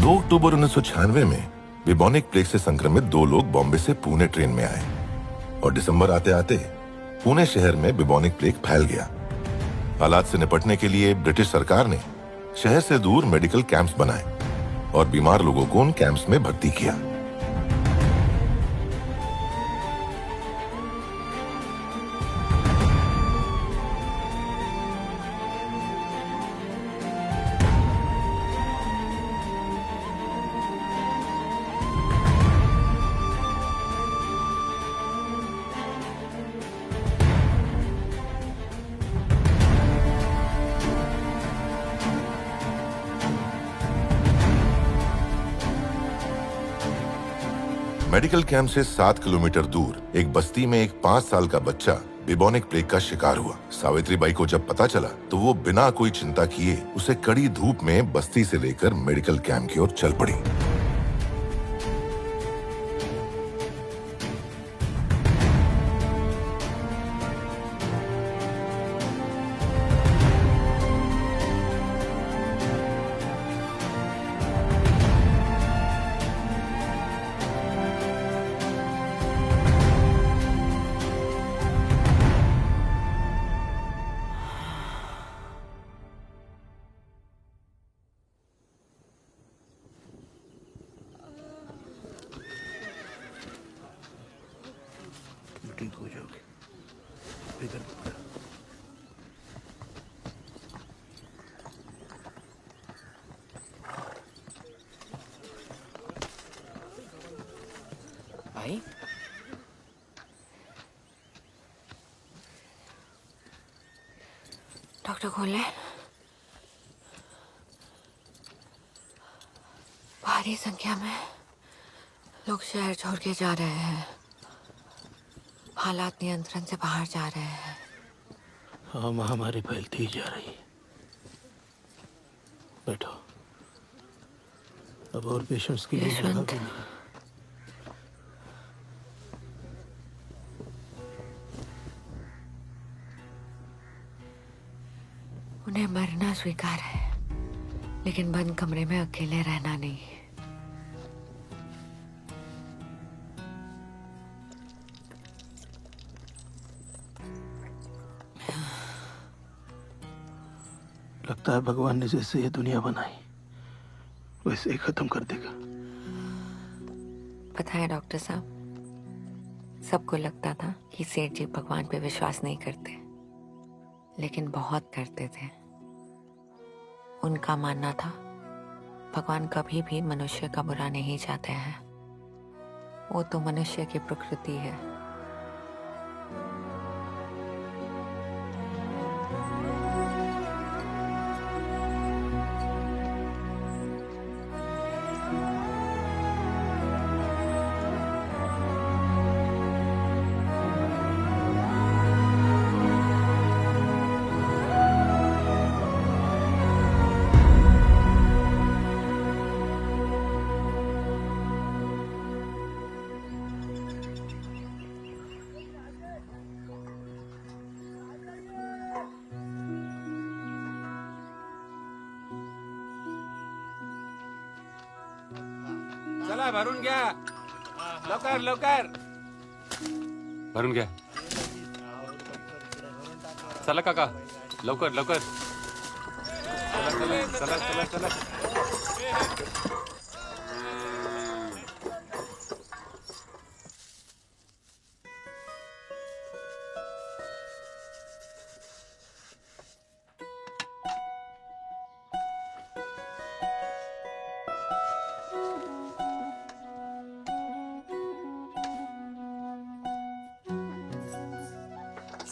अक्टूबर 1996 में bubonic plague से संक्रमित 2 लोग बॉम्बे से पुणे ट्रेन में आए और दिसंबर आते आते पुणे शहर में बिबोनिक प्लेग फैल गया। हालात से निपटने के लिए ब्रिटिश सरकार ने शहर से दूर मेडिकल कैंप्स बनाए और बीमार लोगों को उन कैंप्स में भर्ती किया। मेडिकल कैंप से 7 किलोमीटर दूर एक बस्ती में एक 5 साल का बच्चा बिबोनिक प्लेग का शिकार हुआ। सावित्रीबाई को जब पता चला तो वो बिना कोई चिंता किए उसे कड़ी धूप में बस्ती से लेकर मेडिकल कैंप की ओर चल पड़ी। ठीक हो जाओगे, फिक्र मत करो। भाई डॉक्टर खोले। भारी संख्या में लोग शहर छोड़ के जा रहे हैं। हालात नियंत्रण से बाहर जा रहे हैं। हाँ, महामारी फैलती ही जा रही है। बैठो। अब और पेशेंट्स की जगह भी नहीं। उन्हें मरना स्वीकार है, लेकिन बंद कमरे में अकेले रहना नहीं। लगता है भगवान ने जैसे ये दुनिया बनाई वैसे ही खत्म कर देगा। पता है डॉक्टर साहब, सबको लगता था कि सेठ जी भगवान पे विश्वास नहीं करते, लेकिन बहुत करते थे। उनका मानना था भगवान कभी भी मनुष्य का बुरा नहीं चाहते हैं। वो तो मनुष्य की प्रकृति है। चला भरून घ्या, लवकर लवकर भरून घ्या. चला काका, लवकर लवकर. चला चला चला चला चला.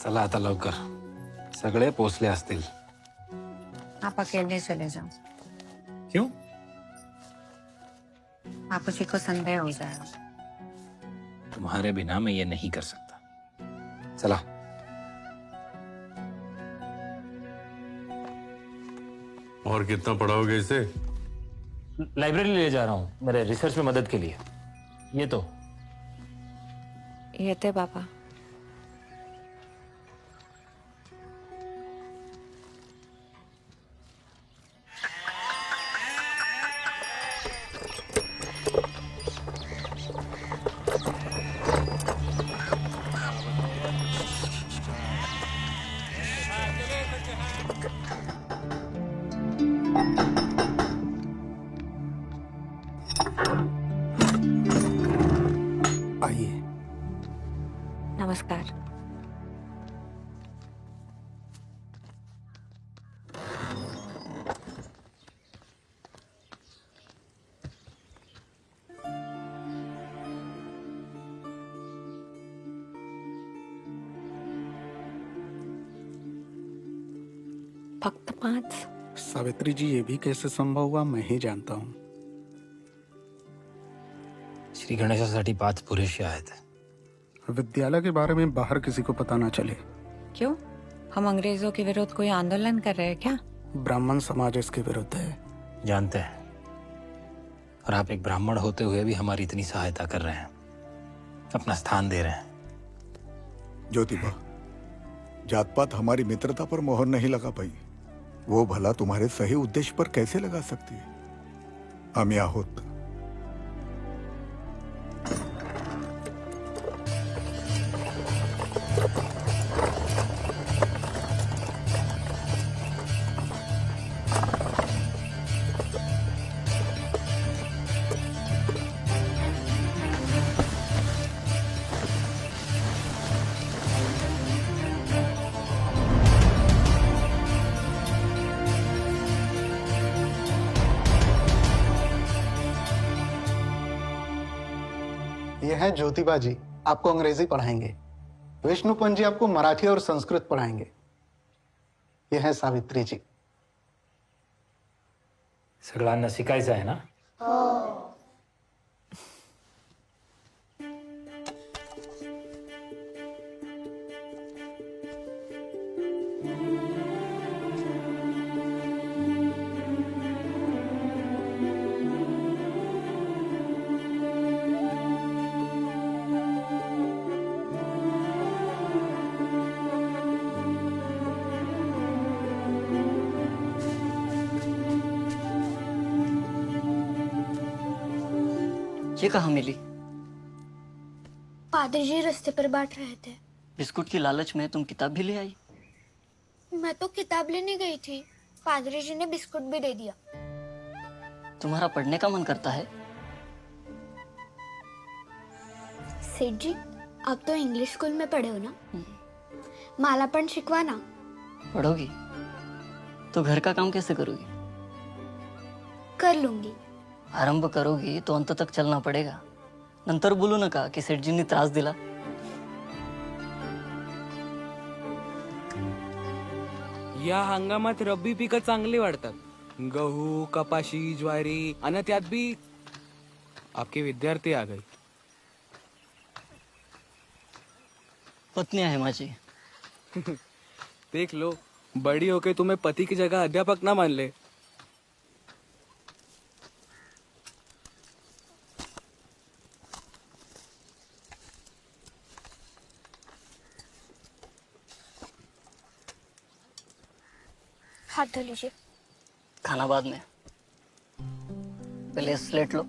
चला आता लवकर, सगळे पोचले असतील. आप अकेले चले जाओ. क्यों? बापूजी को संदेह हो जाएगा. तुम्हारे बिना मैं ये नहीं कर सकता. चला. और कितना पढ़ाओगे इसे? लाइब्रेरी ले जा रहा हूँ मेरे रिसर्च में मदद के लिए. ये तो ये थे पापा. नमस्कार। फक्त 5? सावित्री जी, ये भी कैसे संभव हुआ मैं ही जानता हूँ। श्री गणेशासाठी 5 पुरेसे आहेत. विद्यालय के बारे में बाहर किसी को पता ना चले। क्यों? हम अंग्रेजों के विरुद्ध कोई आंदोलन कर रहे हैं क्या? ब्राह्मण समाज इसके विरुद्ध है। जानते हैं, और आप एक ब्राह्मण होते हुए भी हमारी इतनी सहायता कर रहे हैं, अपना स्थान दे रहे हैं. ज्योतिबा, जात पात हमारी मित्रता पर मोहर नहीं लगा पाई, वो भला तुम्हारे सही उद्देश्य पर कैसे लगा सकती है? हम यहाँ होत ये है ज्योतिबा जी, आपको अंग्रेजी पढ़ाएंगे। विष्णुपंत जी आपको मराठी और संस्कृत पढ़ाएंगे। ये है सावित्री जी। सगळ्यांना शिकायचं आहे ना? ये कहाँ मिली? पादरी जी रास्ते पर बांट रहे थे। बिस्कुट की लालच में तुम किताब भी ले आई? मैं तो किताब लेने गई थी, पादरी जी ने बिस्कुट भी दे दिया। तुम्हारा पढ़ने का मन करता है? सेठ जी, आप तो इंग्लिश स्कूल में पढ़े हो ना, माला पण शिकवा ना। पढ़ोगी तो घर का काम कैसे करोगी? कर लूंगी। आरंभ करोगी तो अंत तक चलना पडेगा. नंतर बोलू नका की सेठजींनी त्रास दिला. या हंगामात रब्बी पिकं चांगली वाढतात. गहू, कपाशी, ज्वारी आणि त्यात भी आपके विद्यार्थी आ गए. पत्नी आहे माझी. देख लो, बड़ी होके तुम्हें पति की जगह अध्यापक ना मान ले. हाथ धो लीजिए। खाना बाद में, पहले स्लेट लो.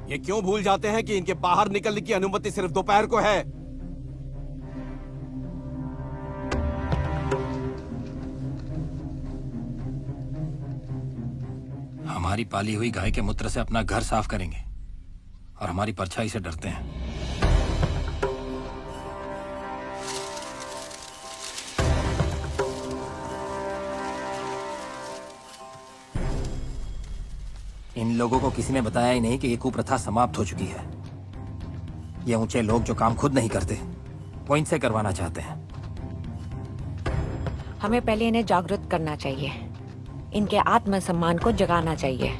ये क्यों भूल जाते हैं कि इनके बाहर निकलने की अनुमति सिर्फ दोपहर को है? हमारी पाली हुई गाय के मूत्र से अपना घर साफ करेंगे और हमारी परछाई से डरते हैं. इन लोगों को किसी ने बताया ही नहीं कि ये कुप्रथा समाप्त हो चुकी है. ये ऊंचे लोग जो काम खुद नहीं करते वो इनसे करवाना चाहते हैं. हमें पहले इन्हें जागरूक करना चाहिए, इनके आत्मसम्मान को जगाना चाहिए.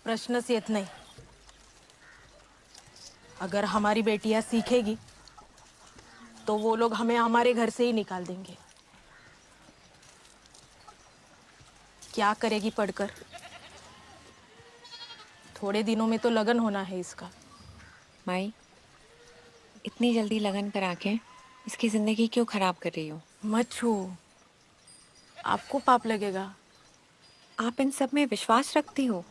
प्रश्नच येत नहीं। अगर हमारी बेटियां सीखेगी तो वो लोग हमें हमारे घर से ही निकाल देंगे। क्या करेगी पढ़कर? थोड़े दिनों में तो लगन होना है इसका। माई, इतनी जल्दी लगन करा के इसकी जिंदगी क्यों खराब कर रही हो? मत छू, आपको पाप लगेगा। आप इन सब में विश्वास रखती हो?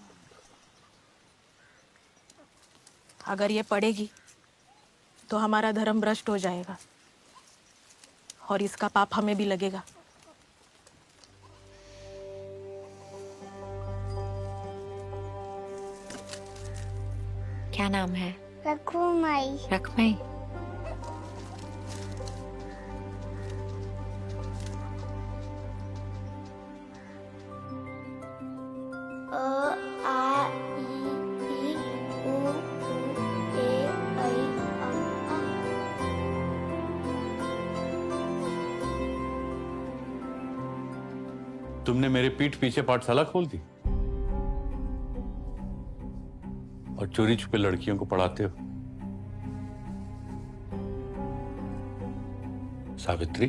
अगर ये पढ़ेगी तो हमारा धर्म भ्रष्ट हो जाएगा और इसका पाप हमें भी लगेगा। क्या नाम है? रखुमाई। रखमई। तुमने मेरे पीठ पीछे पाठशाला खोल दी और चोरी छुपे लड़कियों को पढ़ाते हो। सावित्री,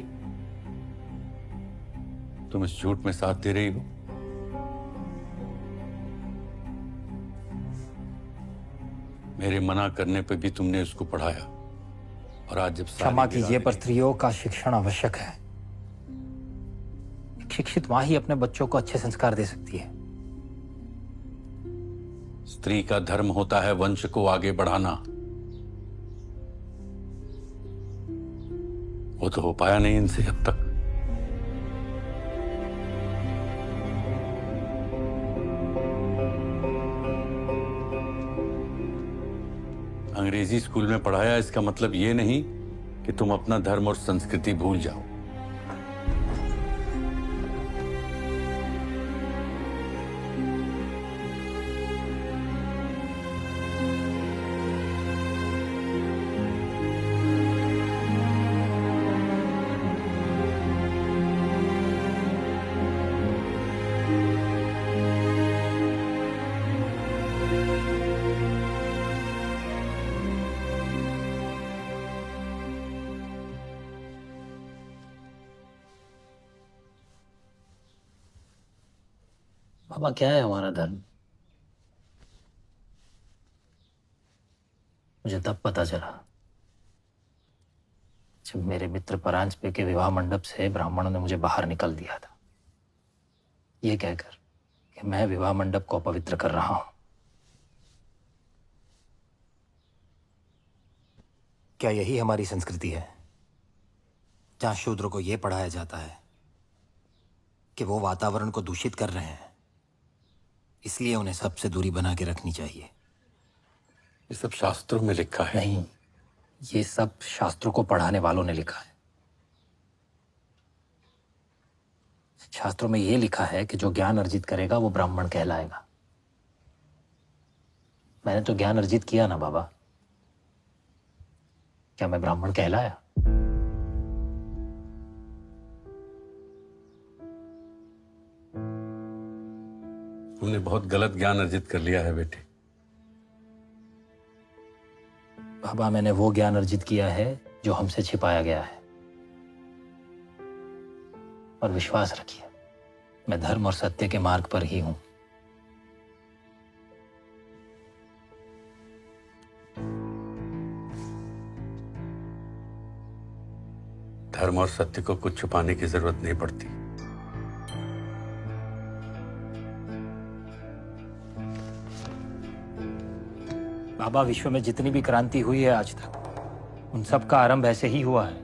तुम इस झूठ में साथ दे रही हो। मेरे मना करने पे भी तुमने उसको पढ़ाया और आज जब क्षमा कीजिए, पर स्त्रियों का शिक्षण आवश्यक है। शिक्षित माँ ही अपने बच्चों को अच्छे संस्कार दे सकती है। स्त्री का धर्म होता है वंश को आगे बढ़ाना। वो तो हो पाया नहीं इनसे अब तक। अंग्रेजी स्कूल में पढ़ाया इसका मतलब ये नहीं कि तुम अपना धर्म और संस्कृति भूल जाओ। बाबा, क्या है हमारा धर्म? मुझे तब पता चला जब मेरे मित्र परांज पे के विवाह मंडप से ब्राह्मणों ने मुझे बाहर निकल दिया था, ये कहकर कि मैं विवाह मंडप को अपवित्र कर रहा हूं। क्या यही हमारी संस्कृति है, जहां शूद्रों को यह पढ़ाया जाता है कि वो वातावरण को दूषित कर रहे हैं, इसलिए उन्हें सबसे दूरी बना के रखनी चाहिए? ये सब शास्त्रों में लिखा है। नहीं, ये सब शास्त्रों को पढ़ाने वालों ने लिखा है। शास्त्रों में ये लिखा है कि जो ज्ञान अर्जित करेगा वो ब्राह्मण कहलाएगा। मैंने तो ज्ञान अर्जित किया ना बाबा, क्या मैं ब्राह्मण कहलाया? तुमने बहुत गलत ज्ञान अर्जित कर लिया है बेटे। बाबा, मैंने वो ज्ञान अर्जित किया है जो हमसे छिपाया गया है। और विश्वास रखिए, मैं धर्म और सत्य के मार्ग पर ही हूं। धर्म और सत्य को कुछ छुपाने की जरूरत नहीं पड़ती। बाबा, विश्व में जितनी भी क्रांति हुई है आज तक, उन सब का आरंभ ऐसे ही हुआ है।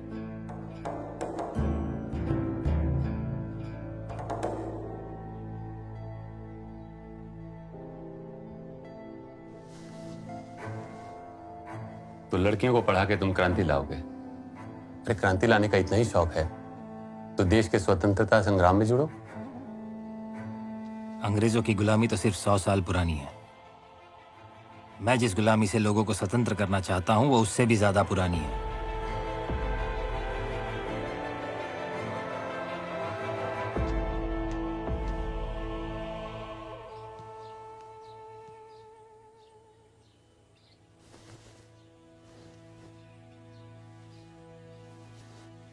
तो लड़कियों को पढ़ा के तुम क्रांति लाओगे? अरे क्रांति लाने का इतना ही शौक है तो देश के स्वतंत्रता संग्राम में जुड़ो। अंग्रेजों की गुलामी तो सिर्फ 100 साल पुरानी है। मैं जिस गुलामी से लोगों को स्वतंत्र करना चाहता हूं वो उससे भी ज्यादा पुरानी है।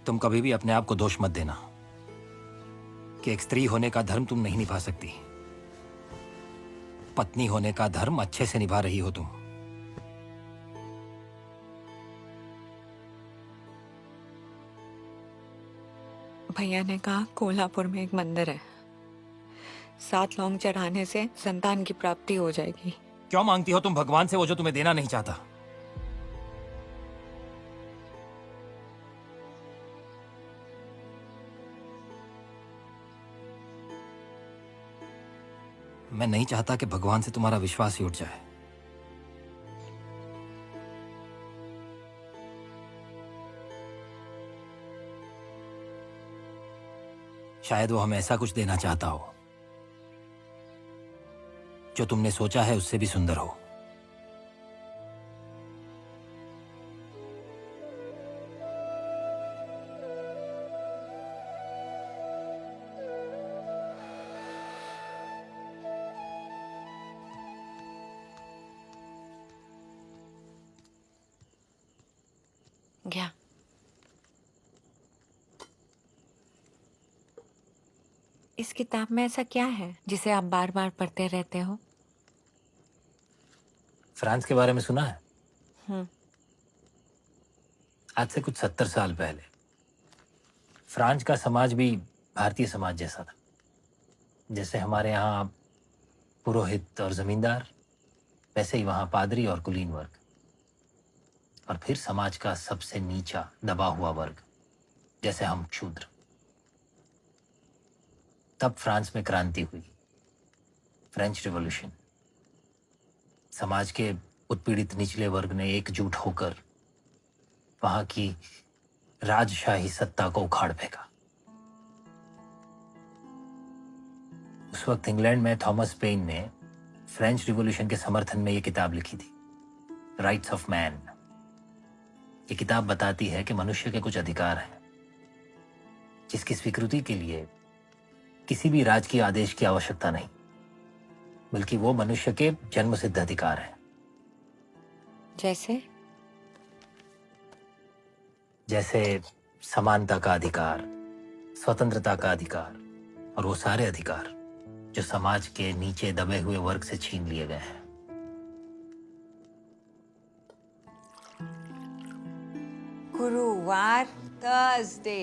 तुम कभी भी अपने आप को दोष मत देना कि एक स्त्री होने का धर्म तुम नहीं निभा सकती। पत्नी होने का धर्म अच्छे से निभा रही हो तुम। भैया ने कहा कोल्हापुर में एक मंदिर है, 7 लौंग चढ़ाने से संतान की प्राप्ति हो जाएगी। क्यों मांगती हो तुम भगवान से वो जो तुम्हें देना नहीं चाहता? मैं नहीं चाहता कि भगवान से तुम्हारा विश्वास ही उठ जाए। शायद वो हमें ऐसा कुछ देना चाहता हो जो तुमने सोचा है उससे भी सुंदर हो। क्या? इस किताब में ऐसा क्या है जिसे आप बार बार पढ़ते रहते हो? फ्रांस के बारे में सुना है? हम्म। आज से कुछ 70 साल पहले फ्रांस का समाज भी भारतीय समाज जैसा था। जैसे हमारे यहाँ पुरोहित और जमींदार, वैसे ही वहाँ पादरी और कुलीन वर्ग, और फिर समाज का सबसे नीचा दबा हुआ वर्ग जैसे हम क्षूद्र। तब फ्रांस में क्रांति हुई, फ्रेंच रिवॉल्यूशन। समाज के उत्पीड़ित निचले वर्ग ने एकजुट होकर वहां की राजशाही सत्ता को उखाड़ फेंका। उस वक्त इंग्लैंड में थॉमस पेन ने फ्रेंच रिवॉल्यूशन के समर्थन में यह किताब लिखी थी, राइट्स ऑफ मैन। ये किताब बताती है कि मनुष्य के कुछ अधिकार हैं जिसकी स्वीकृति के लिए किसी भी राजकीय आदेश की आवश्यकता नहीं, बल्कि वो मनुष्य के जन्मसिद्ध अधिकार हैं। जैसे समानता का अधिकार, स्वतंत्रता का अधिकार और वो सारे अधिकार जो समाज के नीचे दबे हुए वर्ग से छीन लिए गए हैं। गुरुवार थर्सडे,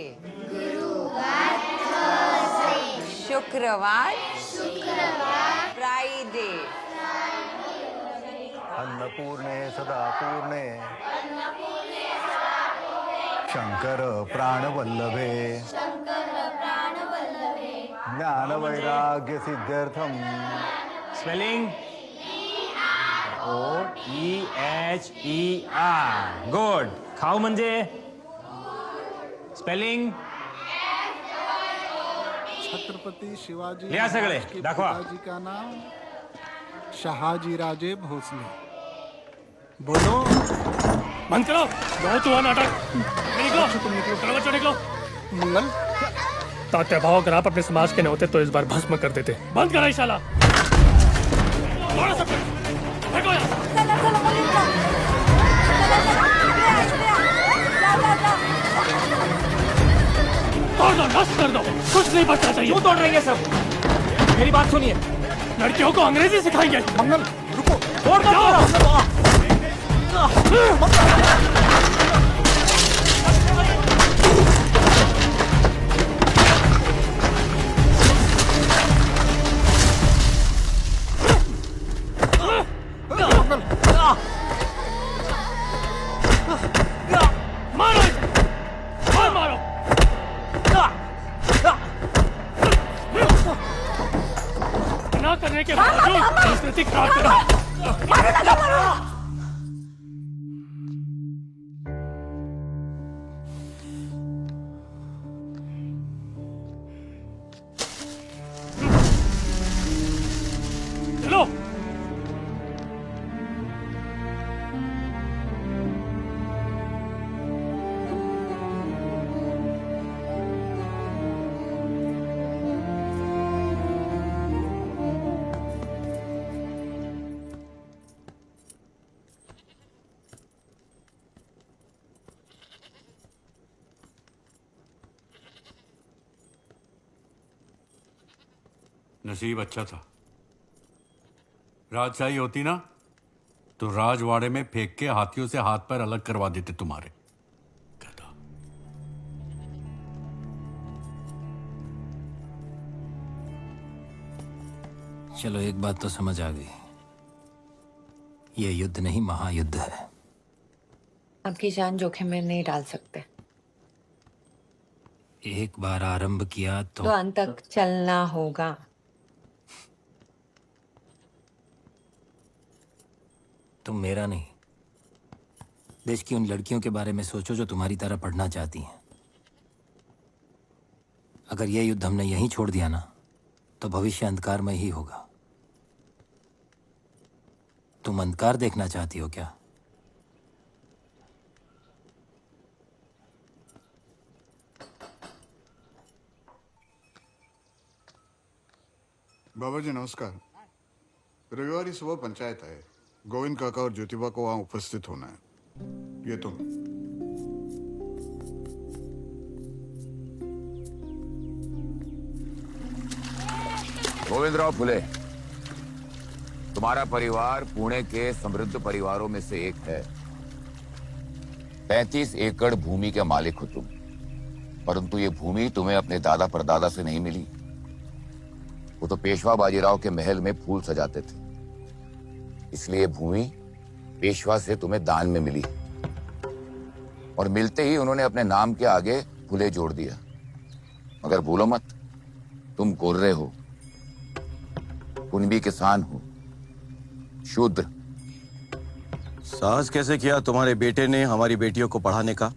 शुक्रवार फ्राइडे, अन्नपूर्णे सदा पूर्णे शंकर प्राणवल्लभे ज्ञान वैराग्य सिद्ध्यर्थम। Spelling OEHER। गुड। खाऊ म्हणजे स्पेलिंग छत्रपति शिवाजी लिया सगळे, महाराज के दाखवा। पिताजी का नाम शहाजी राजे भोसले। बोलो। बंद करो, बहुत हुआ नाटक। निकलो, चलो बच्चों निकलो। मंगल तात्या भाव, अगर आप अपने समाज के न होते तो इस बार भस्म कर देते। बंद करा शाला। तोड़ दो, नष्ट कर दो, कुछ नहीं बचना चाहिए। क्यों तोड़ रही है सब? मेरी बात सुनिए। लड़कियों को अंग्रेजी सिखाएंगे। मंगल रुको। तोड़ दो। मारो इसे, और मारो। ना करने के बावजूद संस्कृति खराब करो। चलो। नसीब अच्छा था। राजशाही होती ना तो राजवाड़े में फेंक के हाथियों से हाथ पैर अलग करवा देते तुम्हारे। चलो एक बात तो समझ आ गई, ये युद्ध नहीं महायुद्ध है। आपकी जान जोखिम में नहीं डाल सकते। एक बार आरंभ किया तो अंत तक चलना होगा। तुम मेरा नहीं, देश की उन लड़कियों के बारे में सोचो जो तुम्हारी तरह पढ़ना चाहती हैं। अगर यह युद्ध हमने यहीं छोड़ दिया ना तो भविष्य अंधकारमय ही होगा। तुम अंधकार देखना चाहती हो क्या? बाबा जी नमस्कार। रविवार सुबह पंचायत है, गोविंद काका और ज्योतिबा को वहां उपस्थित होना है। ये तुम। गोविंदराव फुले, तुम्हारा परिवार पुणे के समृद्ध परिवारों में से एक है। 35 एकड़ भूमि के मालिक हो तुम, परंतु ये भूमि तुम्हें अपने दादा परदादा से नहीं मिली। वो तो पेशवा बाजीराव के महल में फूल सजाते थे, इसलिए भूमि पेशवा से तुम्हें दान में मिली और मिलते ही उन्होंने अपने नाम के आगे फुले जोड़ दिया। मगर भूलो मत, तुम गोर्रे हो, कुणबी किसान हो, शूद्र। साहस कैसे किया तुम्हारे बेटे ने हमारी बेटियों को पढ़ाने का?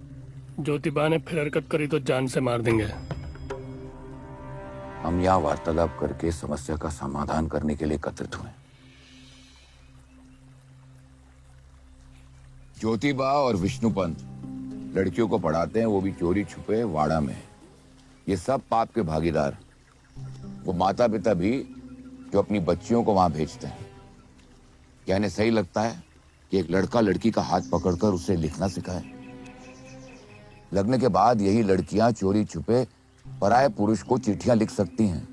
ज्योतिबा ने फिर हरकत करी तो जान से मार देंगे। हम यहाँ वार्तालाप करके समस्या का समाधान करने के लिए एकत्रित हुए। ज्योतिबा और विष्णुपंत लड़कियों को पढ़ाते हैं, वो भी चोरी छुपे वाड़ा में। ये सब पाप के भागीदार। वो माता पिता भी जो अपनी बच्चियों को वहां भेजते हैं। क्या इन्हें सही लगता है कि एक लड़का लड़की का हाथ पकड़कर उसे लिखना सिखाए? लगने के बाद यही लड़कियां चोरी छुपे पराये पुरुष को चिट्ठियां लिख सकती हैं।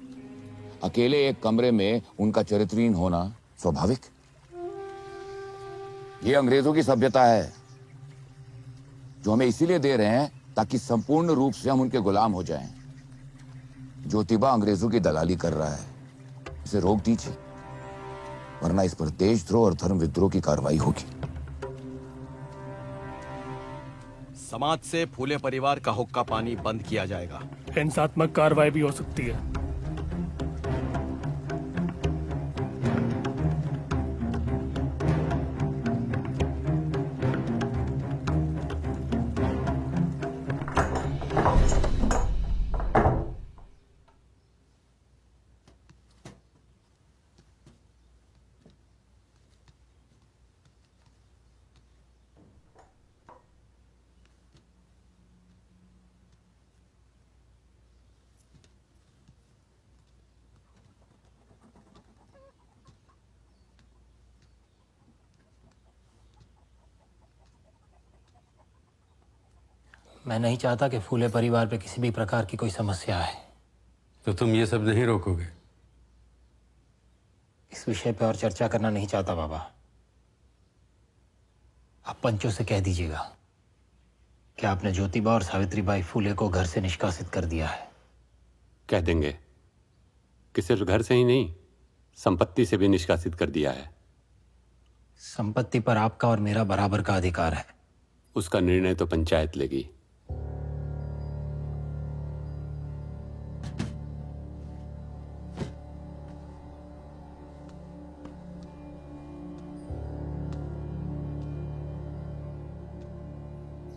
अकेले एक कमरे में उनका चरित्रहीन होना स्वाभाविक। ये अंग्रेजों की सभ्यता है जो हमें इसीलिए दे रहे हैं ताकि संपूर्ण रूप से हम उनके गुलाम हो जाएं। ज्योतिबा अंग्रेजों की दलाली कर रहा है, इसे रोक दीजिए, वरना इस पर देशद्रोह और धर्म विद्रोह की कार्रवाई होगी। समाज से फूले परिवार का हुक्का पानी बंद किया जाएगा। हिंसात्मक कार्रवाई भी हो सकती है। मैं नहीं चाहता कि फूले परिवार पे किसी भी प्रकार की कोई समस्या आए। तो तुम ये सब नहीं रोकोगे? इस विषय पे और चर्चा करना नहीं चाहता बाबा। आप पंचों से कह दीजिएगा कि आपने ज्योतिबा और सावित्रीबाई फूले को घर से निष्कासित कर दिया है। कह देंगे कि सिर्फ घर से ही नहीं, संपत्ति से भी निष्कासित कर दिया है। संपत्ति पर आपका और मेरा बराबर का अधिकार है। उसका निर्णय तो पंचायत लेगी।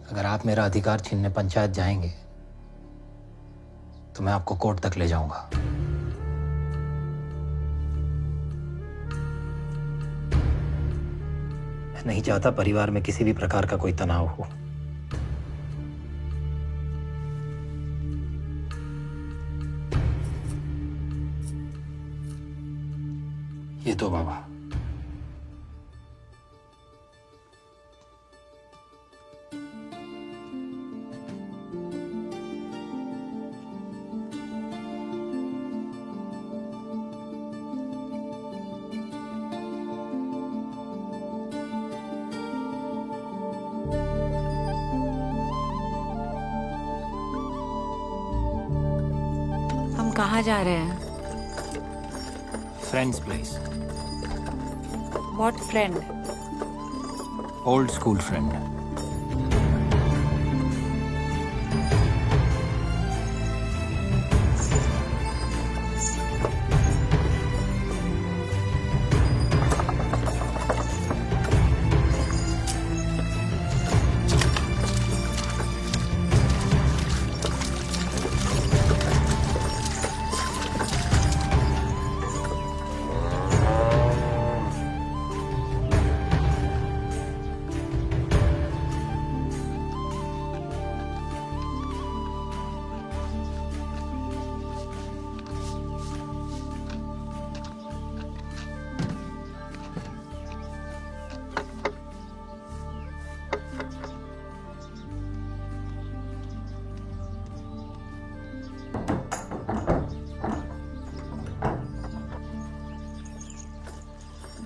अगर आप मेरा अधिकार छीनने पंचायत जाएंगे तो मैं आपको कोर्ट तक ले जाऊंगा। मैं नहीं चाहता परिवार में किसी भी प्रकार का कोई तनाव हो। ये तो बाबा। कहाँ जा रहे हैं? Friends place, what friend? Old school friend.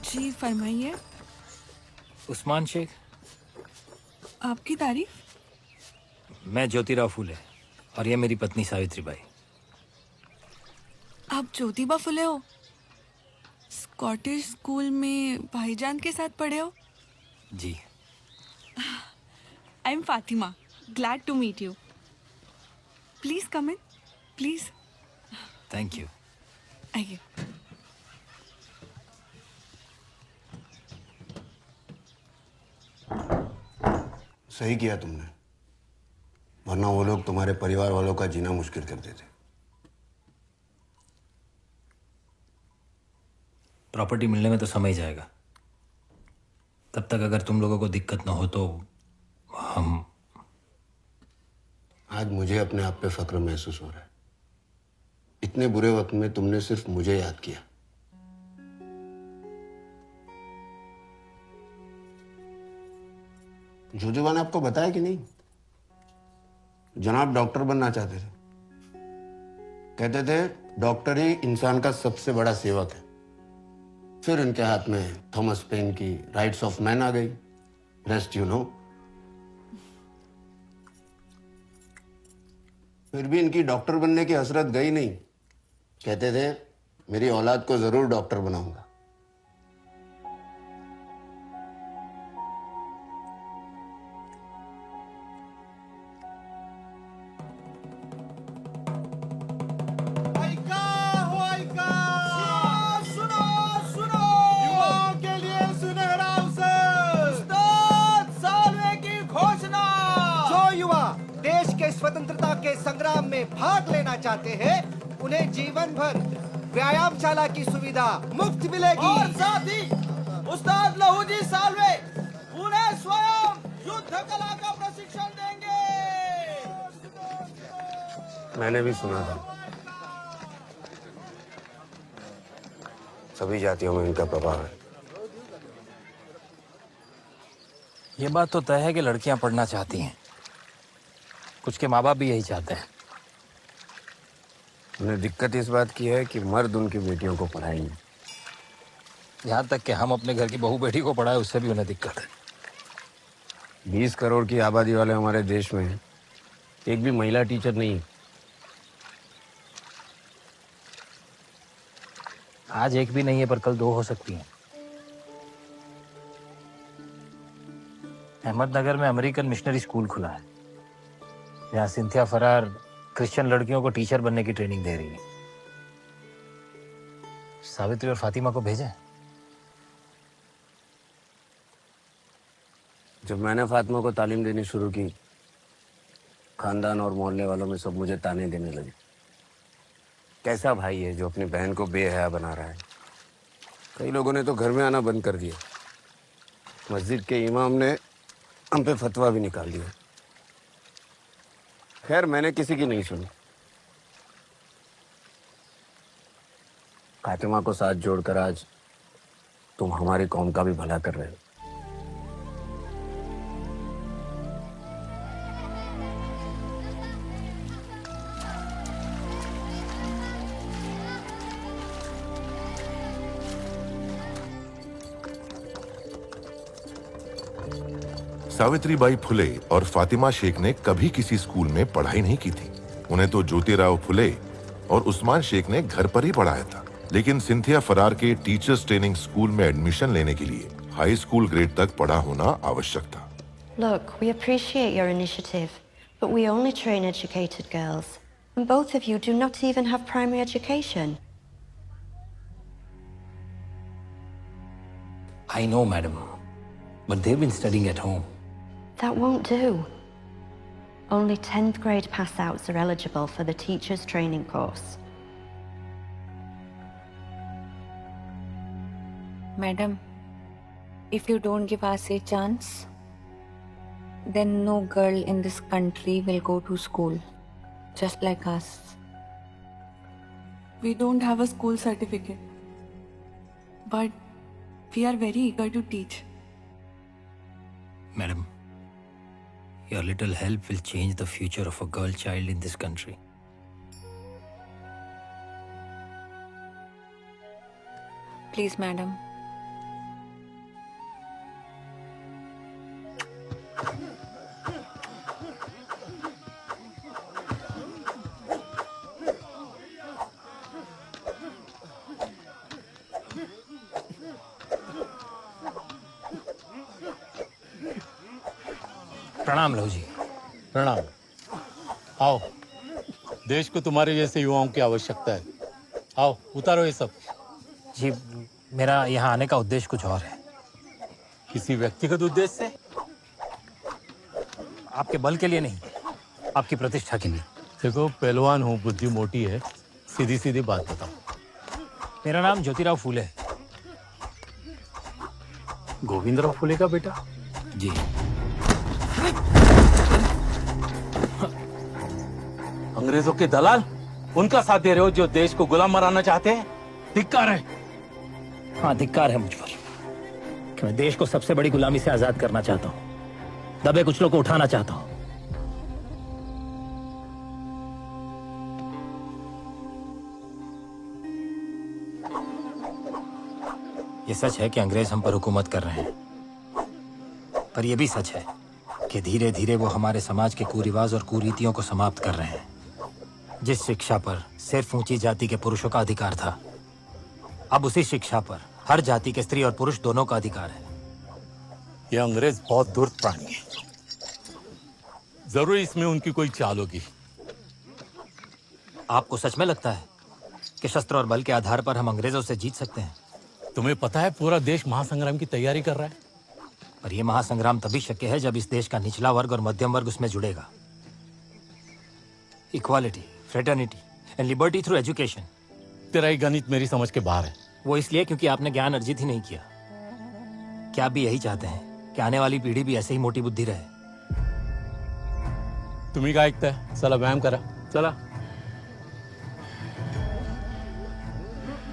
जी फरमाइए। उस्मान शेख। आपकी तारीफ? मैं ज्योतिराव फुले और ये मेरी पत्नी सावित्री बाई। आप ज्योतिबा फुले हो? स्कॉटिश स्कूल में भाईजान के साथ पढ़े हो? जी। I am Fatima, glad to meet you. Please come in, please. Thank you. आइए। सही किया तुमने, वरना वो लोग तुम्हारे परिवार वालों का जीना मुश्किल कर देते। प्रॉपर्टी मिलने में तो समय जाएगा, तब तक अगर तुम लोगों को दिक्कत ना हो तो हम। आज मुझे अपने आप पे फक्र महसूस हो रहा है। इतने बुरे वक्त में तुमने सिर्फ मुझे याद किया। जोजोबा ने आपको बताया कि नहीं? जनाब डॉक्टर बनना चाहते थे। कहते थे डॉक्टर ही इंसान का सबसे बड़ा सेवक है। फिर इनके हाथ में थॉमस पेन की राइट्स ऑफ मैन आ गई। Rest you know. फिर भी इनकी डॉक्टर बनने की हसरत गई नहीं। कहते थे मेरी औलाद को जरूर डॉक्टर बनाऊंगा। स्वतंत्रता के संग्राम में भाग लेना चाहते हैं, उन्हें जीवन भर व्यायामशाला की सुविधा मुफ्त मिलेगी। और साथ ही उस्ताद लहूजी सालवे उन्हें स्वयं युद्ध कला का प्रशिक्षण देंगे। मैंने भी सुना था सभी जातियों में इनका प्रभाव है। ये बात तो तय है कि लड़कियां पढ़ना चाहती हैं। कुछ के माँ बाप भी यही चाहते हैं। उन्हें दिक्कत इस बात की है कि मर्द उनकी बेटियों को पढ़ाएंगे। यहाँ तक कि हम अपने घर की बहू बेटी को पढ़ाए उससे भी उन्हें दिक्कत है। 20 करोड़ की आबादी वाले हमारे देश में एक भी महिला टीचर नहीं है। आज एक भी नहीं है पर कल 2 हो सकती हैं। अहमदनगर में अमेरिकन मिशनरी स्कूल खुला है, जहाँ सिंथिया फरार क्रिश्चियन लड़कियों को टीचर बनने की ट्रेनिंग दे रही है। सावित्री और फातिमा को भेजें। जब मैंने फातिमा को तालीम देनी शुरू की, खानदान और मोहल्ले वालों में सब मुझे ताने देने लगे। कैसा भाई है जो अपनी बहन को बेहया बना रहा है। कई लोगों ने तो घर में आना बंद कर दिया। मस्जिद के इमाम ने हम पे फतवा भी निकाल दिया। खैर मैंने किसी की नहीं सुनी। फातिमा को साथ जोड़कर आज तुम हमारी कौम का भी भला कर रहे हो। सावित्रीबाई फुले और फातिमा शेख ने कभी किसी स्कूल में पढ़ाई नहीं की थी। उन्हें तो ज्योतिराव फुले और उस्मान शेख ने घर पर ही पढ़ाया था। लेकिन सिंथिया फरार के टीचर्स ट्रेनिंग स्कूल में एडमिशन लेने के लिए हाई स्कूल ग्रेड तक पढ़ा होना आवश्यक था। Look, we appreciate your initiative, but we only train educated girls. And both of you do not even have primary education. I know, madam, but they've been studying at home. That won't do. Only 10th grade pass-outs are eligible for the teacher's training course. Madam, if you don't give us a chance, then no girl in this country will go to school, just like us. We don't have a school certificate, but we are very eager to teach. Madam, your little help will change the future of a girl child in this country. Please, madam. प्रणाम लहू जी। प्रणाम। आओ, देश को तुम्हारे जैसे युवाओं की आवश्यकता है। आओ, उतारो ये सब। जी, मेरा यहाँ आने का उद्देश्य कुछ और है। किसी व्यक्तिगत उद्देश्य से? आपके बल के लिए नहीं, आपकी प्रतिष्ठा के लिए। देखो, पहलवान हूँ, बुद्धि मोटी है, सीधी सीधी बात बताओ। मेरा नाम ज्योतिराव फूले है। गोविंदराव फूले का बेटा? जी। अंग्रेजों के दलाल, उनका साथ दे रहे हो जो देश को गुलाम बनाना चाहते हैं। धिक्कार है। हाँ, धिक्कार है मुझ पर कि मैं देश को सबसे बड़ी गुलामी से आजाद करना चाहता हूँ, दबे कुचलों को उठाना चाहता हूँ। ये सच है कि अंग्रेज हम पर हुकूमत कर रहे हैं, पर यह भी सच है कि धीरे धीरे वो हमारे समाज के कुरिवाज और कुरीतियों को समाप्त कर रहे हैं। जिस शिक्षा पर सिर्फ ऊंची जाति के पुरुषों का अधिकार था, अब उसी शिक्षा पर हर जाति के स्त्री और पुरुष दोनों का अधिकार है। ये अंग्रेज बहुत दुर्द प्राणी है, जरूर इसमें उनकी कोई चाल होगी। आपको सच में लगता है कि शस्त्र और बल के आधार पर हम अंग्रेजों से जीत सकते हैं? तुम्हें पता है पूरा देश महासंग्राम की तैयारी कर रहा है, पर यह महासंग्राम तभी शक्य है जब इस देश का निचला वर्ग और मध्यम वर्ग उसमें जुड़ेगा। Equality, fraternity and liberty through education. तेरा ये गणित मेरी समझ के बाहर है। वो इसलिए क्योंकि आपने ज्ञान अर्जित ही नहीं किया। क्या आप भी यही चाहते हैं कि आने वाली पीढ़ी भी ऐसे ही मोटी बुद्धि रहे? तुम्ही काय ऐकताय? चला व्यायाम करा, चला।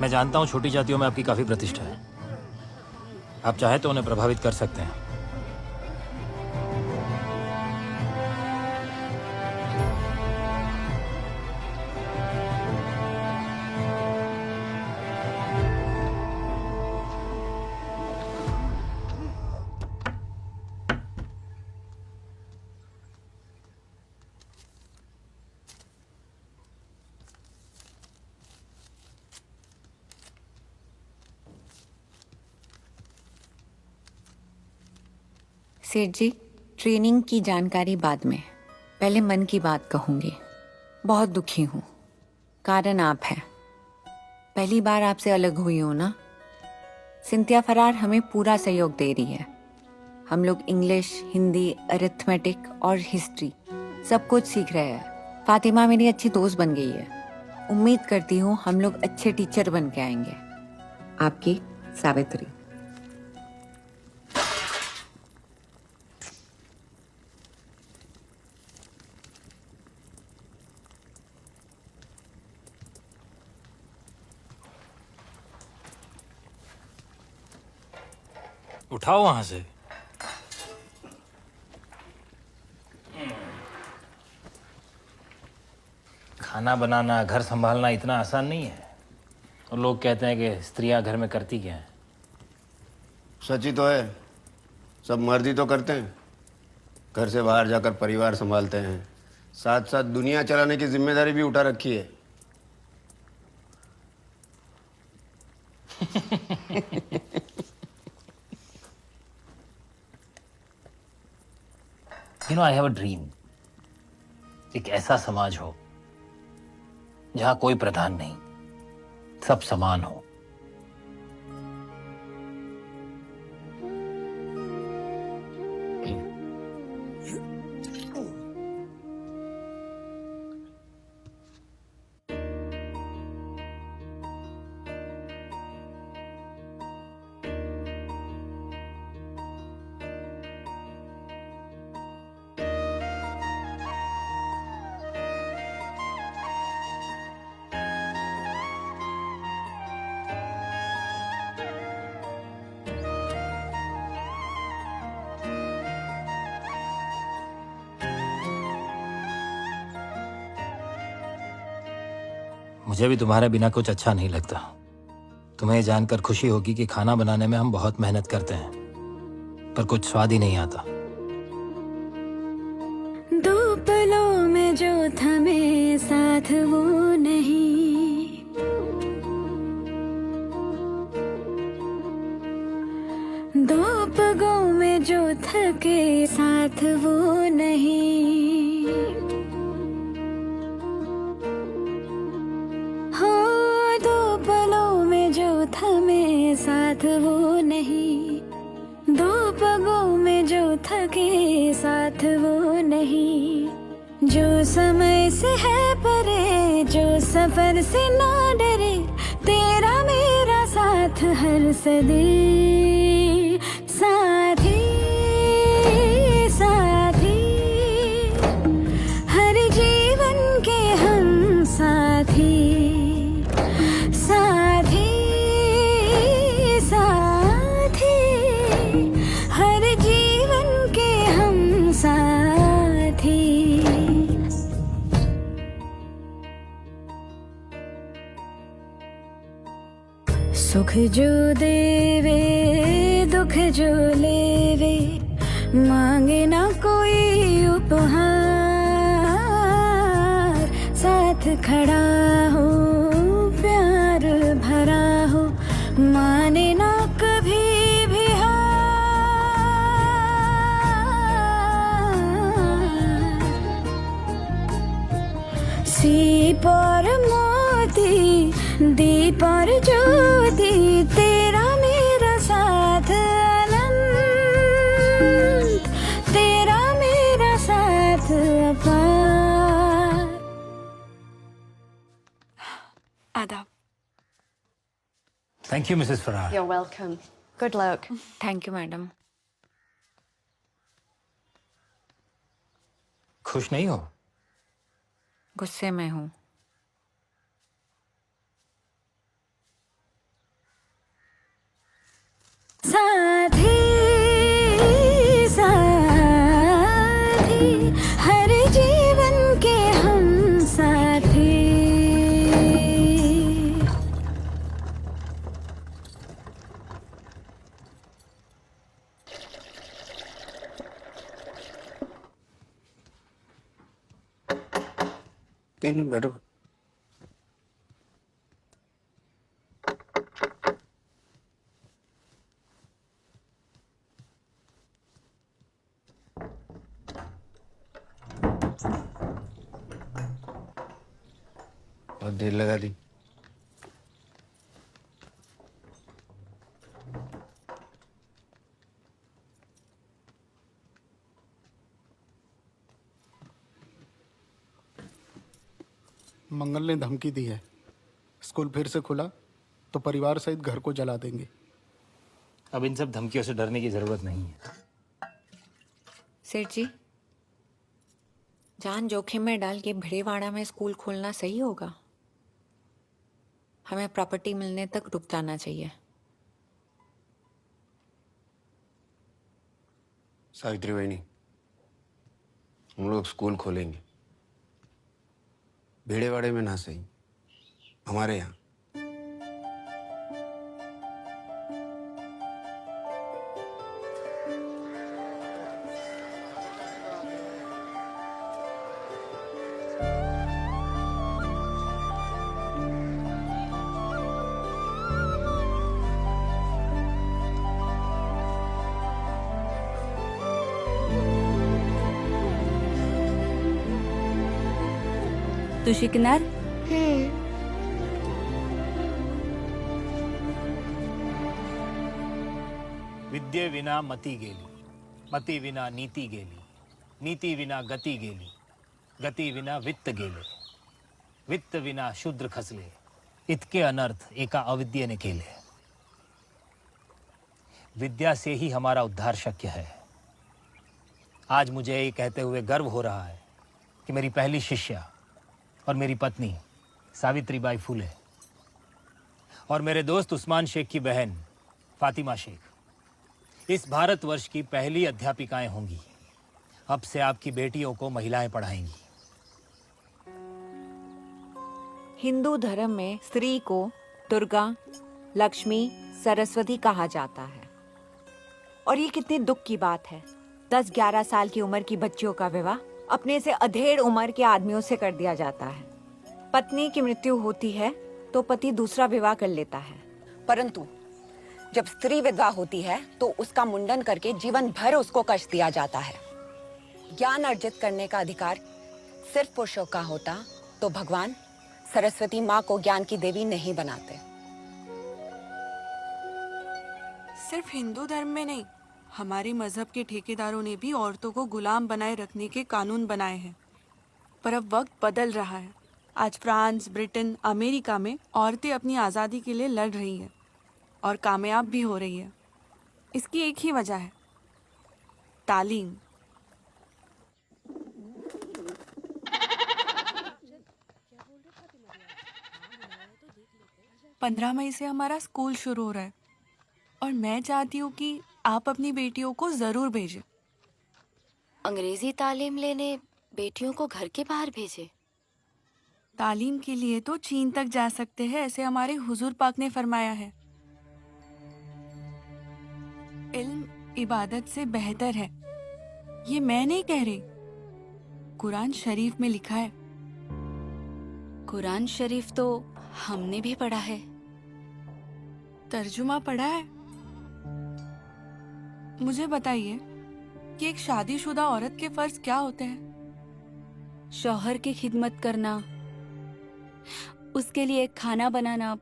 मैं जानता हूं छोटी जातियों में आपकी काफी प्रतिष्ठा है, आप चाहे तो उन्हें प्रभावित कर सकते हैं। सेठ जी, ट्रेनिंग की जानकारी बाद में, पहले मन की बात कहूंगी। बहुत दुखी हूँ, कारण आप हैं। पहली बार आपसे अलग हुई हूँ ना। सिंथिया फरार हमें पूरा सहयोग दे रही है। हम लोग इंग्लिश, हिंदी, अरिथमेटिक और हिस्ट्री सब कुछ सीख रहे हैं। फातिमा मेरी अच्छी दोस्त बन गई है। उम्मीद करती हूँ हम लोग अच्छे टीचर बन के आएंगे। आपकी सावित्री। उठाओ वहां से। खाना बनाना, घर संभालना इतना आसान नहीं है। और लोग कहते हैं कि स्त्रियां घर में करती क्या है। सच ही तो है, सब मर्द ही तो करते हैं। घर से बाहर जाकर परिवार संभालते हैं, साथ साथ दुनिया चलाने की जिम्मेदारी भी उठा रखी है। I have a dream. एक ऐसा समाज हो जहां कोई प्रधान नहीं, सब समान हो। मुझे भी तुम्हारे बिना कुछ अच्छा नहीं लगता। तुम्हें जानकर खुशी होगी कि खाना बनाने में हम बहुत मेहनत करते हैं, पर कुछ स्वाद ही नहीं आता। दो पलों में जो थमे साथ वो नहीं, दो पगों में जो थके साथ वो नहीं, हो दो पलों में जो थमे साथ वो नहीं, दो पगों में जो थके साथ वो नहीं, जो समय से है परे, जो सफर से ना डरे, तेरा मेरा साथ हर सदी, साथी साथी, हर जीवन के हम साथी, साथी साथी, हर जीवन के हम साथी। सुख जो देवे दुख जो लेवे, मांगे ना कोई उपहार, साथ खड़ा हो प्यार भरा हो, माने ना कभी भी हार, सीप और मोती दीप और ज्योति, तेरा मेरा साथ अनंत, तेरा मेरा साथ अपार। आदाब। थैंक यू मिसेस फरार। You're welcome. Good luck. Thank you madam. खुश नहीं हो? गुस्से में हूँ। साथी साथी, हर जीवन के हम साथी। बैठो। बहुत देर लगा दी। मंगल ने धमकी दी है, स्कूल फिर से खुला तो परिवार सहित घर को जला देंगे। अब इन सब धमकियों से डरने की जरूरत नहीं है। सेठ जी, जान जोखिम में डाल के भिड़ेवाड़ा में स्कूल खोलना सही होगा? हमें प्रॉपर्टी मिलने तक रुक जाना चाहिए। सावित्री बहनी, हम लोग स्कूल खोलेंगे, भेड़ेवाड़े में ना सही, हमारे यहाँ। तू शिकणार? विद्ये विना मती गेली, मती विना नीती गेली, नीती विना गती गेली, गती विना वित्त गेले, वित्त विना शूद्र खसले, इतके अनर्थ एका अविद्येने केले। विद्या से ही हमारा उद्धार शक्य है। आज मुझे ये कहते हुए गर्व हो रहा है कि मेरी पहली शिष्या और मेरी पत्नी सावित्रीबाई फूले और मेरे दोस्त उस्मान शेख की बहन फातिमा शेख इस भारतवर्ष की पहली अध्यापिकाएं होंगी। अब से आपकी बेटियों को महिलाएं पढ़ाएंगी। हिंदू धर्म में स्त्री को दुर्गा, लक्ष्मी, सरस्वती कहा जाता है। और ये कितने दुख की बात है, 10-11 साल की उम्र की बच्चियों का विवाह अपने से अधेड़ उम्र के आदमियों से कर दिया जाता है। पत्नी की मृत्यु होती है तो पति दूसरा विवाह कर लेता है, परंतु जब स्त्री विधवा होती है तो उसका मुंडन करके जीवन भर उसको कष्ट दिया जाता है। ज्ञान अर्जित करने का अधिकार सिर्फ पुरुषों का होता तो भगवान सरस्वती माँ को ज्ञान की देवी नहीं बनाते। सिर्फ हिंदू धर्म में नहीं, हमारे मजहब के ठेकेदारों ने भी औरतों को गुलाम बनाए रखने के कानून बनाए हैं। पर अब वक्त बदल रहा है। आज फ्रांस, ब्रिटेन, अमेरिका में औरतें अपनी आज़ादी के लिए लड़ रही हैं और कामयाब भी हो रही है। इसकी एक ही वजह है, तालीम। पंद्रह मई से हमारा स्कूल शुरू हो रहा है और मैं चाहती हूँ कि आप अपनी बेटियों को जरूर भेजें। अंग्रेजी तालीम लेने बेटियों को घर के बाहर भेजें? तालीम के लिए तो चीन तक जा सकते हैं, ऐसे हमारे हुजूर पाक ने फरमाया है। इल्म इबादत से बेहतर है, ये मैं नहीं कह रही, कुरान शरीफ में लिखा है। कुरान शरीफ तो हमने भी पढ़ा है। तर्जुमा पढ़ा है? मुझे बताइए कि एक शादीशुदा औरत के फर्ज क्या होते हैं? शौहर की खिदमत करना, उसके लिए खाना बनाना,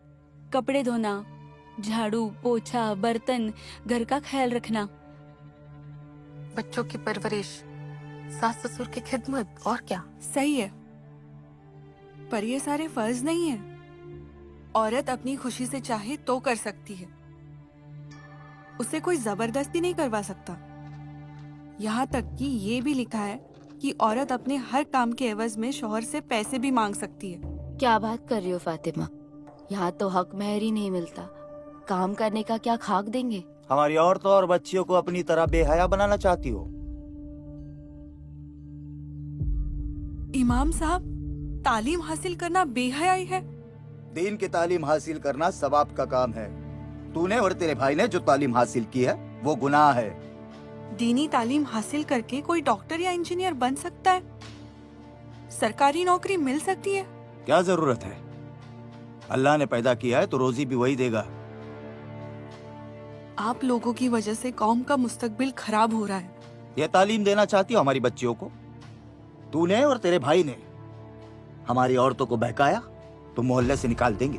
कपड़े धोना, झाड़ू पोछा, बर्तन, घर का ख्याल रखना, बच्चों की परवरिश, सास ससुर की खिदमत, और क्या। सही है, पर ये सारे फर्ज नहीं है। औरत अपनी खुशी से चाहे तो कर सकती है, उसे कोई जबरदस्ती नहीं करवा सकता। यहाँ तक कि ये भी लिखा है कि औरत अपने हर काम के एवज में शौहर से पैसे भी मांग सकती है। क्या बात कर रही हो फातिमा, यहाँ तो हक महर ही नहीं मिलता, काम करने का क्या खाक देंगे? हमारी औरतों और बच्चियों को अपनी तरह बेहया बनाना चाहती हो? इमाम साहब, तालीम हासिल करना बेहयाई है? दीन की तालीम हासिल करना सवाब का काम है। तूने और तेरे भाई ने जो तालीम हासिल की है वो गुनाह है। दीनी तालीम हासिल करके कोई डॉक्टर या इंजीनियर बन सकता है, सरकारी नौकरी मिल सकती है। क्या जरूरत है? अल्लाह ने पैदा किया है तो रोजी भी वही देगा। आप लोगों की वजह से कौम का मुस्तकबिल खराब हो रहा है। यह तालीम देना चाहती हो हमारी बच्चियों को? तूने और तेरे भाई ने हमारी औरतों को बहकाया तो मोहल्ले से निकाल देंगे।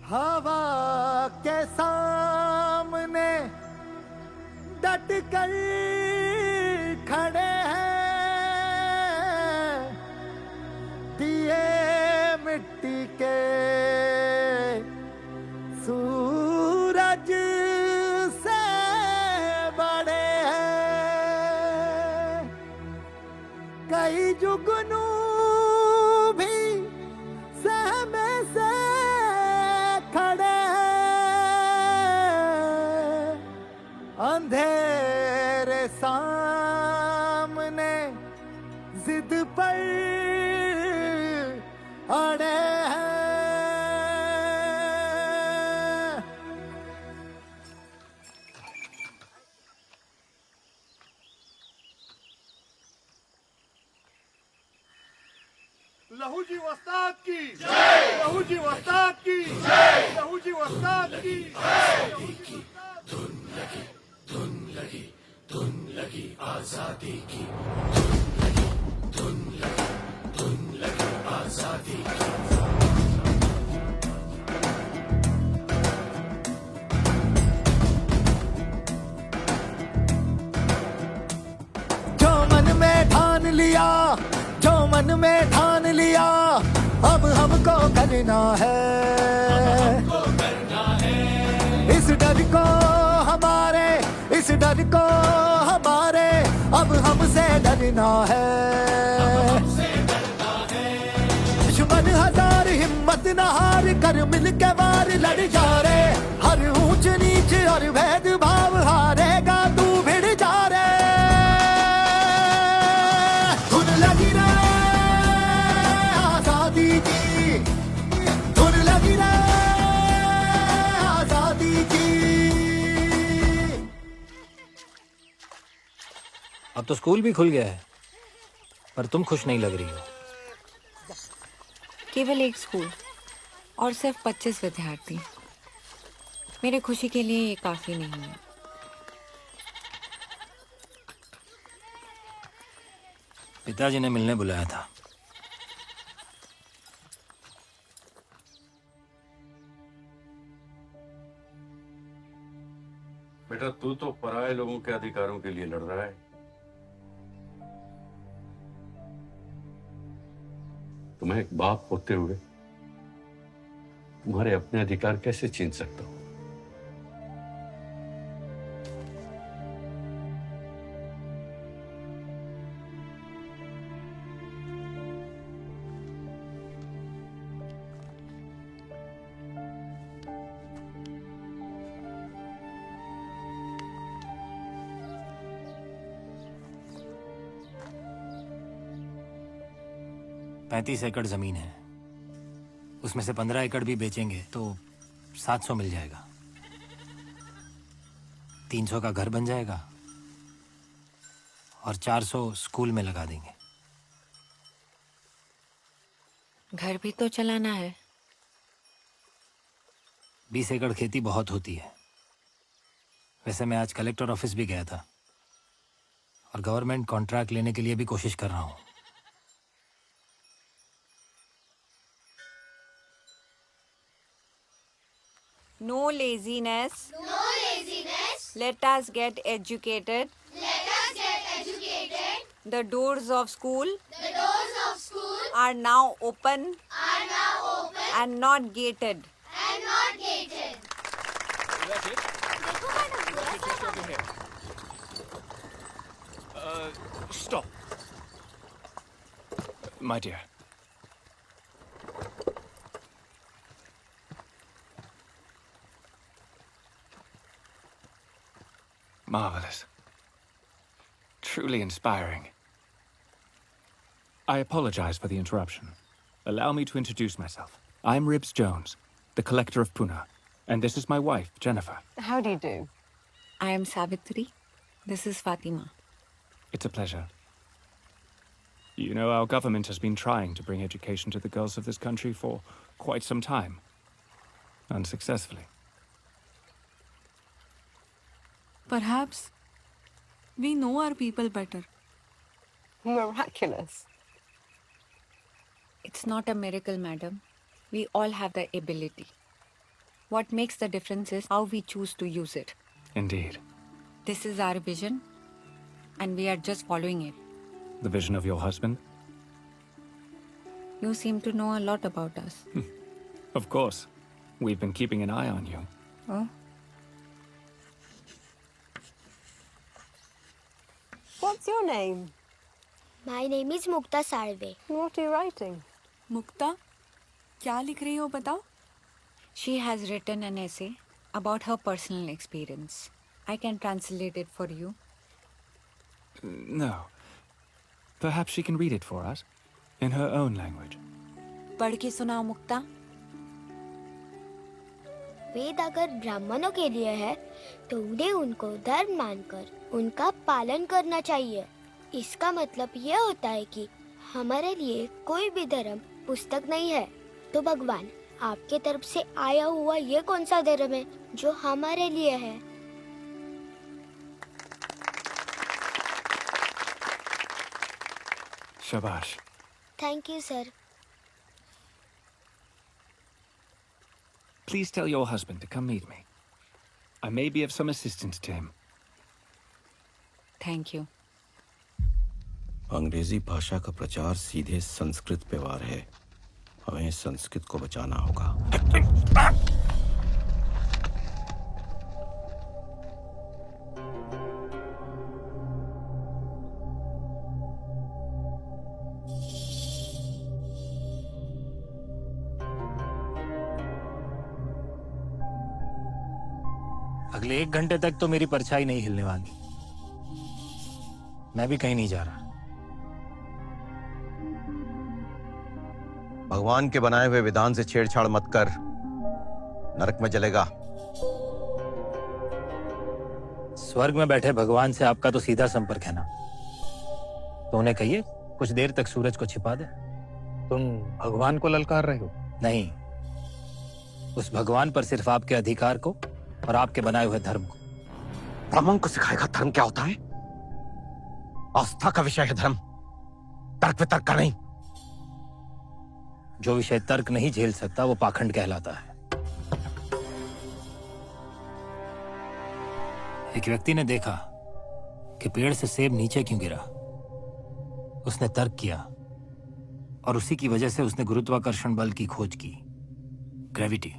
हवा के सामने डट कर खड़े हैं, दिए मिट्टी के सूरज से बड़े हैं, कई जुगनू भी सहमे से अंधेरे सामने जिद पर अड़े हैं। लहू जी वस्ताद की जय, लहू जी वस्ताद की जय, लहू जी वस्ताद की जय। धुन लगी आजादी की, धुन लगी आजादी की। जो मन में ठान लिया, जो मन में ठान लिया, अब हमको करना है। इस डर को हमारे, इस डर को हमारे, अब हमसे डरना है। दुश्मन हजार हिम्मत न हार कर मिल के वार लड़ जा रे। हर ऊंच नीच और भेदभाव हारेगा तू भिड़ जा रे। धुन लगी रे आजादी की, धुन लगी रे आजादी की। अब तो स्कूल भी खुल गया है, पर तुम खुश नहीं लग रही हो। केवल एक स्कूल और सिर्फ 25 विद्यार्थी, मेरे खुशी के लिए ये काफी नहीं है। पिताजी ने मिलने बुलाया था। बेटा तू तो पराये लोगों के अधिकारों के लिए लड़ रहा है। तुम्हें एक बाप होते हुए तुम्हारे अपने अधिकार कैसे छीन सकता हूं? पैंतीस एकड़ जमीन है, उसमें से 15 एकड़ भी बेचेंगे तो 700 मिल जाएगा। 300 का घर बन जाएगा और 400 स्कूल में लगा देंगे। घर भी तो चलाना है। 20 एकड़ खेती बहुत होती है। वैसे मैं आज कलेक्टर ऑफिस भी गया था और गवर्नमेंट कॉन्ट्रैक्ट लेने के लिए भी कोशिश कर रहा हूं। No laziness. No laziness. Let us get educated. Let us get educated. The doors of school The doors of school are now open are now open and not gated. and not gated. Stop. My dear. Marvelous. Truly inspiring. I apologize for the interruption. Allow me to introduce myself. I'm Ribs Jones, the collector of Pune, and this is my wife, Jennifer. How do you do? I am Savitri. This is Fatima. It's a pleasure. You know, our government has been trying to bring education to the girls of this country for quite some time. Unsuccessfully. Perhaps we know our people better. Miraculous. It's not a miracle, madam. We all have the ability. What makes the difference is how we choose to use it. Indeed. This is our vision, and we are just following it. The vision of your husband? You seem to know a lot about us. Of course. We've been keeping an eye on you. Oh? What's your name? My name is Mukta Sarve. What are you writing? मुक्ता, क्या लिख रही हो बताओ? She has written an essay about her personal experience. I can translate it for you. No. Perhaps she can read it for us in her own language. पढ़ के सुनाओ मुक्ता। वेद अगर ब्राह्मणों के लिए है तो उन्हें उनको धर्म मानकर उनका पालन करना चाहिए। इसका मतलब यह होता है कि हमारे लिए कोई भी धर्म पुस्तक नहीं है तो भगवान आपके तरफ से आया हुआ ये कौन सा धर्म है जो हमारे लिए है? Shabash. Thank you sir. Please tell your husband to come meet me. I may be of some assistance to him. Thank you. अंग्रेजी भाषा का प्रचार सीधे संस्कृत पे वार है। हमें संस्कृत को बचाना होगा। अगले 1 घंटे तक तो मेरी परछाई नहीं हिलने वाली। मैं भी कहीं नहीं जा रहा। भगवान के बनाए हुए विधान से छेड़छाड़ मत कर, नरक में जलेगा। स्वर्ग में बैठे भगवान से आपका तो सीधा संपर्क है ना, तो उन्हें कहिए कुछ देर तक सूरज को छिपा दे। तुम भगवान को ललकार रहे हो? नहीं, उस भगवान पर सिर्फ आपके अधिकार को और आपके बनाए हुए धर्म को। ब्राह्मण को सिखाएगा धर्म क्या होता है? आस्था का विषय है धर्म, तर्क वितर्क का नहीं। जो विषय तर्क नहीं झेल सकता वो पाखंड कहलाता है। एक व्यक्ति ने देखा कि पेड़ से सेब नीचे क्यों गिरा। उसने तर्क किया और उसी की वजह से उसने गुरुत्वाकर्षण बल की खोज की, ग्रेविटी।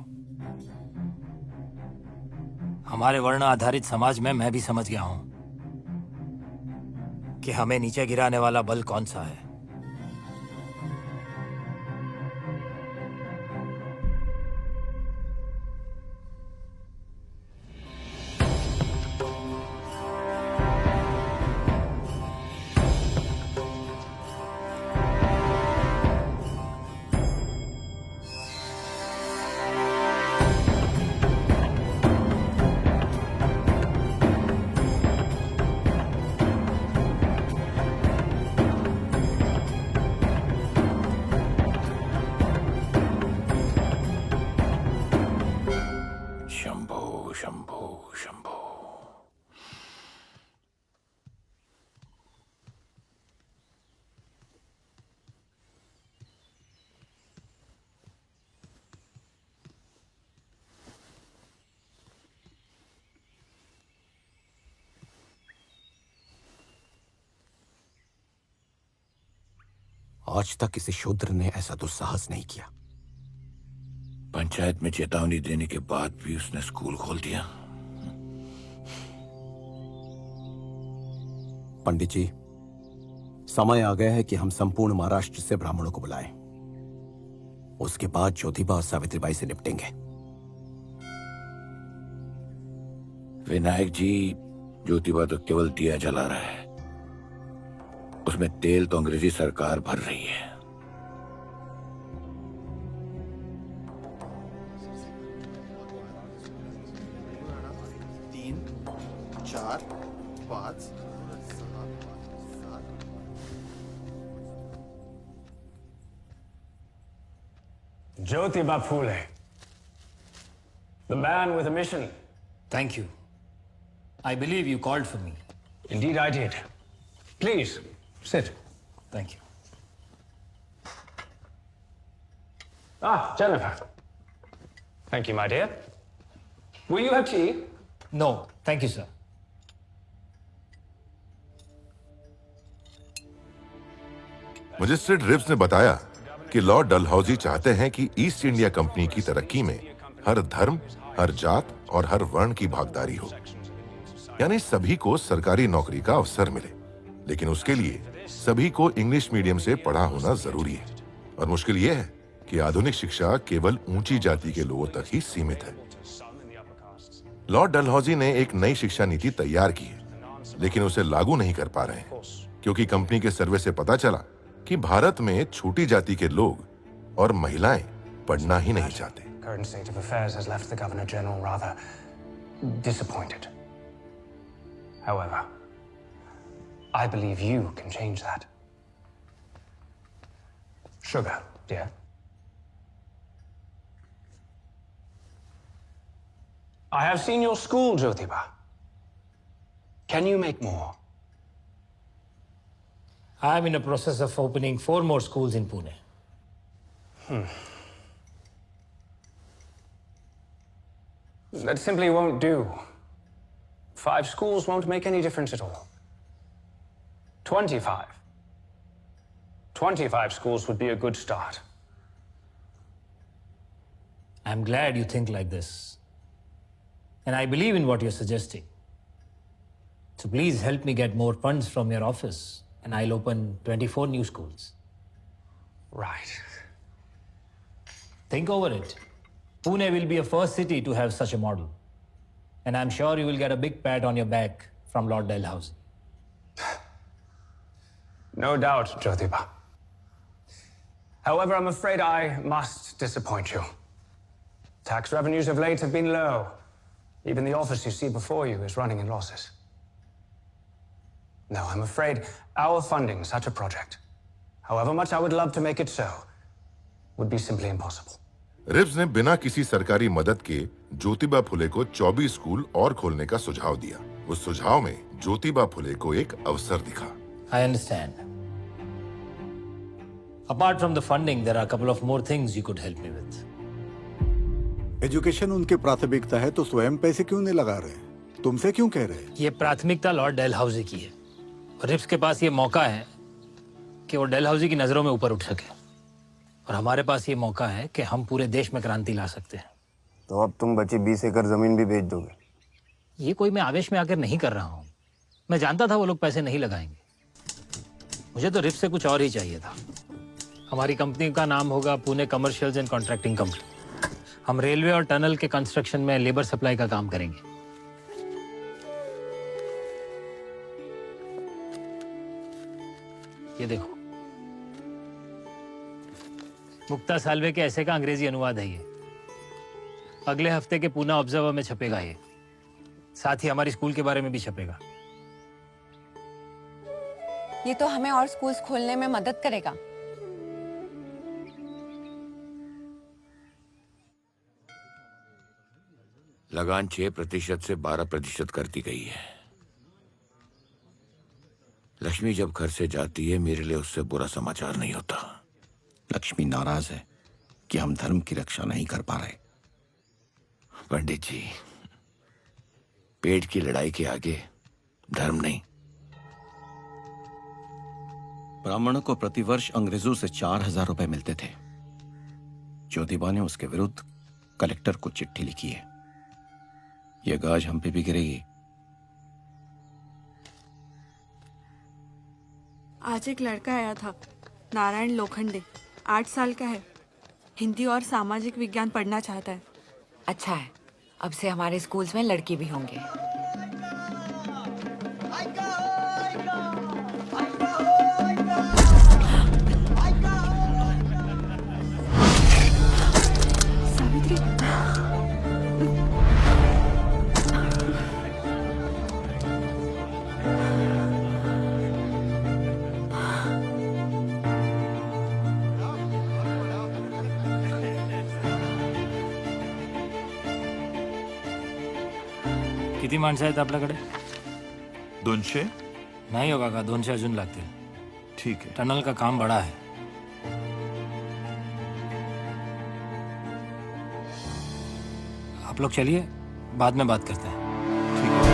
हमारे वर्ण आधारित समाज में मैं भी समझ गया हूं कि हमें नीचे गिराने वाला बल कौन सा है। आज तक किसी शूद्र ने ऐसा दुस्साहस नहीं किया। पंचायत में चेतावनी देने के बाद भी उसने स्कूल खोल दिया। पंडित जी, समय आ गया है कि हम संपूर्ण महाराष्ट्र से ब्राह्मणों को बुलाएं। उसके बाद ज्योतिबा और सावित्रीबाई से निपटेंगे। विनायक जी, ज्योतिबा तो केवल दिया जला रहा है, उसमें तेल तो अंग्रेजी सरकार भर रही है। 3, 4, 5, 6, 7। Jyotiba Phule, the man with a mission. Thank you. I believe you called for me. Indeed I did. Please, sit. Thank you. Ah, Jennifer. Thank you, my dear. Will you have tea? No, thank you, sir. Magistrate ribs ने बताया कि Lord Dalhousie चाहते हैं कि east India company की तरक्की में हर धर्म, हर जात और हर वर्ण की भागीदारी हो, यानी सभी को सरकारी नौकरी का अवसर मिले। लेकिन उसके लिए सभी को इंग्लिश मीडियम से पढ़ा होना जरूरी है। और मुश्किल यह है कि आधुनिक शिक्षा केवल ऊंची जाति के लोगों तक ही सीमित है। लॉर्ड डलहौजी ने एक नई शिक्षा नीति तैयार की है, लेकिन उसे लागू नहीं कर पा रहे हैं, क्योंकि कंपनी के सर्वे से पता चला कि भारत में छोटी जाति के लोग और महिलाएं पढ़ना ही नहीं चाहते। Current state of affairs has left the Governor General rather disappointed. However, I believe you can change that. Sugar, dear. I have seen your school, Jyotiba. Can you make more? I'm in the process of opening 4 more schools in Pune. That simply won't do. 5 schools won't make any difference at all. 25. 25 schools would be a good start. I'm glad you think like this. And I believe in what you're suggesting. So please help me get more funds from your office, and I'll open 24 new schools. Right. Think over it. Pune will be a first city to have such a model. And I'm sure you will get a big pat on your back from Lord Dalhousie. No doubt, Jyotiba. However, I'm afraid I must disappoint you. Tax revenues of late have been low. Even the office you see before you is running in losses. No, I'm afraid our funding such a project, however much I would love to make it so, would be simply impossible. रिव्स ने बिना किसी सरकारी मदद के ज्योतिबा फुले को 24 school और खोलने का सुझाव दिया। उस सुझाव में ज्योतिबा फुले को एक अवसर दिखा। I understand. Apart from the funding, there are a couple of more things you could help me with. Education उनकी प्राथमिकता है तो स्वयं पैसे क्यों नहीं लगा रहे? तुमसे क्यों कह रहे? ये प्राथमिकता लॉर्ड डेलहाउसी की है। और रिव्स के पास ये मौका है कि वो डेलहाउसी की नजरों में ऊपर उठ सके। और हमारे पास ये मौका है कि हम पूरे देश में क्रांति ला सकते हैं। तो अब तुम बची 20 एकड़ जमीन भी बेच दोगे? ये कोई मैं आवेश में आकर नहीं कर रहा हूँ। मैं जानता था वो लोग पैसे नहीं लगाएंगे। मुझे तो रिव्स से कुछ और ही चाहिए था। हमारी कंपनी का नाम होगा Pune commercials and contracting company. हम रेलवे और टनल के कंस्ट्रक्शन में लेबर सप्लाई का काम करेंगे। ये देखो, मुक्ता साल्वे के ऐसे का अंग्रेजी अनुवाद है ये। अगले हफ्ते के पूना ऑब्जर्वर में छपेगा ये। साथ ही हमारी स्कूल के बारे में भी छपेगा। ये तो हमें और स्कूल्स खोलने में मदद करेगा। लगान 6% से 12% कर दी गई है। लक्ष्मी जब घर से जाती है मेरे लिए उससे बुरा समाचार नहीं होता। लक्ष्मी नाराज है कि हम धर्म की रक्षा नहीं कर पा रहे। पंडित जी, पेट की लड़ाई के आगे धर्म नहीं। ब्राह्मणों को प्रतिवर्ष अंग्रेजों से 4000 रुपए मिलते थे। ज्योतिबा ने उसके विरुद्ध कलेक्टर को चिट्ठी लिखी है। यह गाज हम पे भी गिरेगी। आज एक लड़का आया था, नारायण लोखंडे, 8 साल का है। हिंदी और सामाजिक विज्ञान पढ़ना चाहता है। अच्छा है, अब से हमारे स्कूल्स में लड़की भी होंगे। किती माणसं आहेत आपल्याकडे? 200 नाही होगा का? 200 अजून लागतील। ठीक है। टनल का काम बड़ा है। आप लोग चलिए, बाद में बात करते हैं। ठीक है।